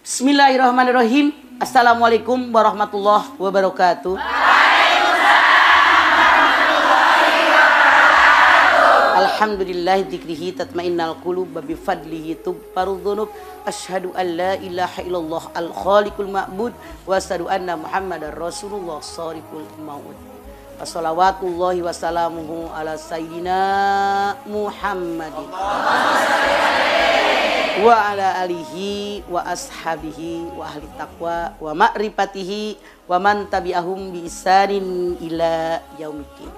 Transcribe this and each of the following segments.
Bismillahirrahmanirrahim. Assalamualaikum warahmatullahi wabarakatuh. Alhamdulillah dzikrihi tatmainnal qulub wa bi fadlihi tubbarudz dzunub. Asyhadu an la ilaha illallah al khaliqul ma'bud wa asyhadu anna Muhammadar Rasulullah shariqul maut. Wassalawatullahi wassalamuhu ala sayyidina Muhammadin wa ala alihi wa ashabihi wa ahli taqwa wa ma'rifatihi wa man tabi'ahum bi isanin ila yaumiddin.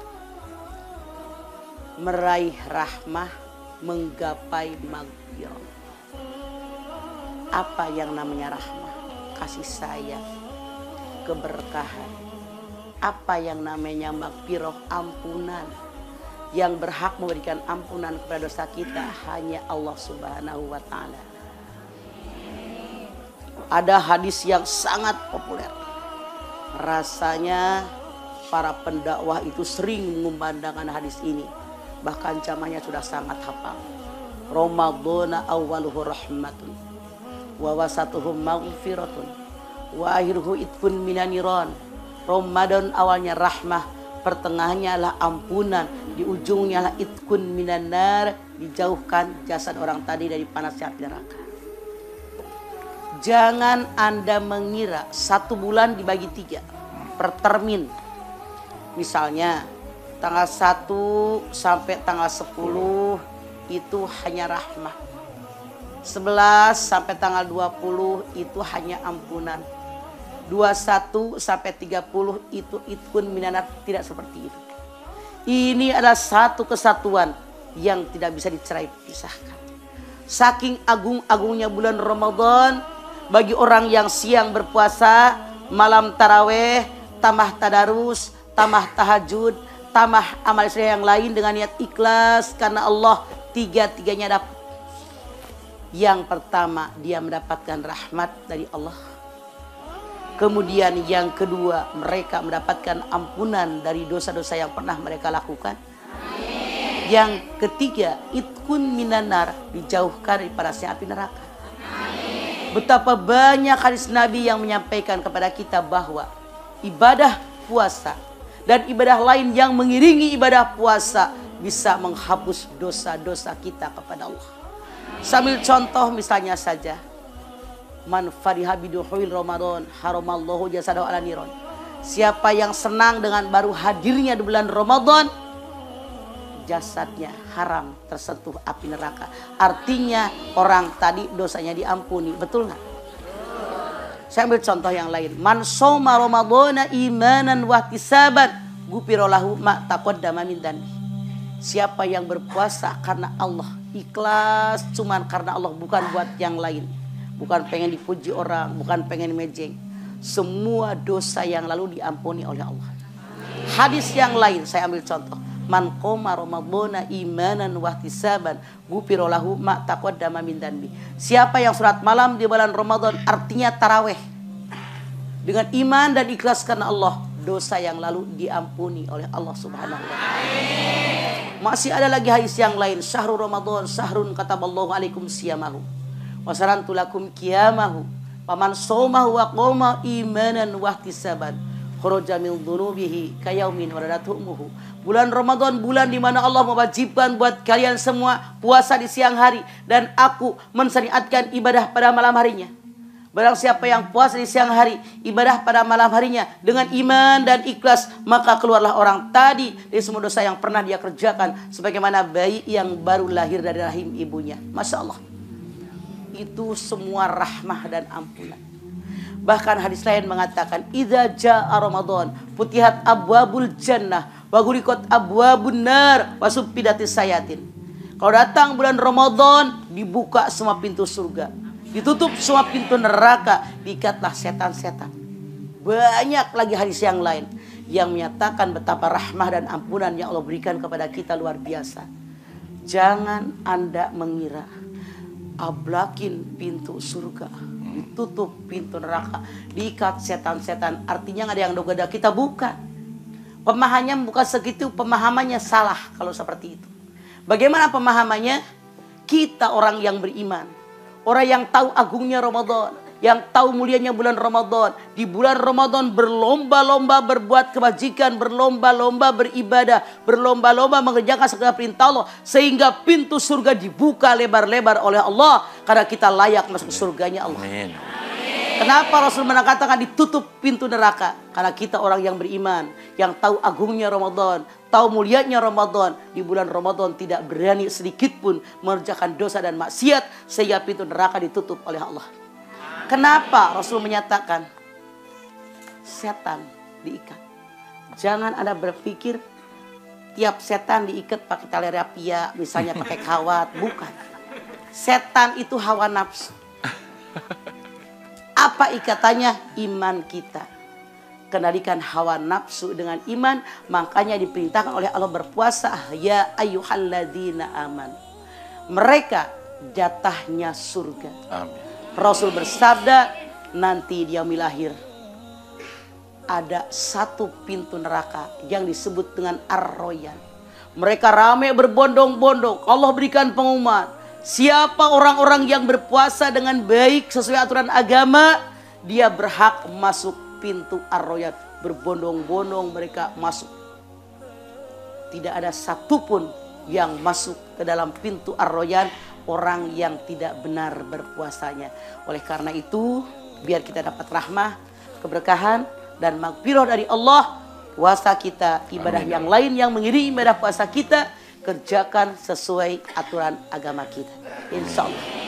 Meraih rahmah, menggapai maghfirah. Apa yang namanya rahmah? Kasih sayang, keberkahan. Apa yang namanya maghfirah? Ampunan. Yang berhak memberikan ampunan kepada dosa kita hanya Allah Subhanahu wa ta'ala. Ada hadis yang sangat populer. Rasanya para pendakwah itu sering mengumandangkan hadis ini. Bahkan jamaahnya sudah sangat hafal. Ramadhana awwaluhu rahmatun wa wasatuhu maghfiratun wa akhiruhu itqun minan niran. Ramadan awalnya rahmah, pertengahannya adalah ampunan, di ujungnya adalah itqun minan nar, dijauhkan jasad orang tadi dari panasnya api neraka. Jangan Anda mengira 1 bulan dibagi 3 per termin. Misalnya tanggal 1 sampai tanggal 10 itu hanya rahmah. 11 sampai tanggal 20 itu hanya ampunan. 21 sampai 30 itu itqun minanar, tidak seperti itu. Ini adalah satu kesatuan yang tidak bisa dicerai pisahkan. Saking agung-agungnya bulan Ramadan, bagi orang yang siang berpuasa, malam taraweh, tambah tadarus, tambah tahajud, tambah amal soleh yang lain dengan niat ikhlas karena Allah, tiga-tiganya dapat. Yang pertama, dia mendapatkan rahmat dari Allah. Kemudian yang kedua, mereka mendapatkan ampunan dari dosa-dosa yang pernah mereka lakukan. Amin. Yang ketiga, itqun minanar, dijauhkan dari panasnya api neraka. Amin. Betapa banyak hadis Nabi yang menyampaikan kepada kita bahwa ibadah puasa dan ibadah lain yang mengiringi ibadah puasa bisa menghapus dosa-dosa kita kepada Allah. Sambil contoh misalnya saja, man fariha bidukhul Ramadan haramallahu jasadahu ala niron. Siapa yang senang dengan baru hadirnya di bulan Ramadan, jasadnya haram tersentuh api neraka. Artinya orang tadi dosanya diampuni. Betul nggak? Saya ambil contoh yang lain. Man shoma ramadhana imanan wa ihtisaban ghufira lahu ma taqaddama min dzanbi. Siapa yang berpuasa karena Allah, ikhlas cuman karena Allah, bukan buat yang lain. Bukan pengen dipuji orang, bukan pengen mejeng. Semua dosa yang lalu diampuni oleh Allah. Hadis yang lain saya ambil contoh. Man qoma ramadhana imanan wa ihtisaban ghufira lahu ma taqaddama min dzanbi. Siapa yang salat malam di bulan Ramadan, artinya taraweh, dengan iman dan ikhlas karena Allah, dosa yang lalu diampuni oleh Allah Subhanahu wa taala. Masih ada lagi hadis yang lain. Syahrul Ramadan syahrun kataballahu alaikum siyamahu wa sarantu lakum qiyamahu faman shaumahu wa qoma imanan wa ihtisaban kharaja min dhunubihi kayaumin waradatuhu. Bulan Ramadan, bulan di mana Allah mewajibkan buat kalian semua puasa di siang hari, dan aku mensyariatkan ibadah pada malam harinya. Barang siapa yang puasa di siang hari, ibadah pada malam harinya dengan iman dan ikhlas, maka keluarlah orang tadi dari semua dosa yang pernah dia kerjakan, sebagaimana bayi yang baru lahir dari rahim ibunya. Masya Allah. Itu semua rahmah dan ampunan. Bahkan hadis lain mengatakan, idza jaa Ramadan futihat abwabul jannah wa ghuriqat abwabun nar wa subbidatis sayatin. Kalau datang bulan Ramadan, dibuka semua pintu surga, ditutup semua pintu neraka, diikatlah setan-setan. Banyak lagi hadis yang lain yang menyatakan betapa rahmah dan ampunan yang Allah berikan kepada kita luar biasa. Jangan Anda mengira ablakin pintu surga, ditutup pintu neraka, diikat setan-setan, artinya nggak ada yang doga kita, bukan. Pemahamannya bukan segitu, pemahamannya salah kalau seperti itu. Bagaimana pemahamannya? Kita orang yang beriman, orang yang tahu agungnya Ramadan, yang tahu mulianya bulan Ramadan. Di bulan Ramadan berlomba-lomba berbuat kebajikan, berlomba-lomba beribadah, berlomba-lomba mengerjakan segala perintah Allah. Sehingga pintu surga dibuka lebar-lebar oleh Allah. Karena kita layak masuk surganya Allah. Amin. Kenapa Rasul mengatakan ditutup pintu neraka? Karena kita orang yang beriman, yang tahu agungnya Ramadan, tahu mulianya Ramadan. Di bulan Ramadan tidak berani sedikit pun mengerjakan dosa dan maksiat, sehingga pintu neraka ditutup oleh Allah. Kenapa Rasul menyatakan setan diikat? Jangan Anda berpikir tiap setan diikat pakai tali rapia, misalnya pakai kawat. Bukan. Setan itu hawa nafsu. Apa ikatannya? Iman kita. Kendalikan hawa nafsu dengan iman. Makanya diperintahkan oleh Allah berpuasa. Ya ayyuhalladzina aman. Mereka jatahnya surga. Amin. Rasul bersabda, nanti di yaumil akhir ada satu pintu neraka yang disebut dengan Ar-Royan. Mereka ramai berbondong-bondong. Allah berikan pengumuman. Siapa orang-orang yang berpuasa dengan baik sesuai aturan agama, dia berhak masuk pintu Ar-Royan. Berbondong-bondong mereka masuk. Tidak ada satupun yang masuk ke dalam pintu Ar-Royan orang yang tidak benar berpuasanya. Oleh karena itu, biar kita dapat rahmah, keberkahan, dan maghfirah dari Allah, puasa kita, ibadah yang lain yang mengiringi ibadah puasa kita, kerjakan sesuai aturan agama kita. Insya Allah.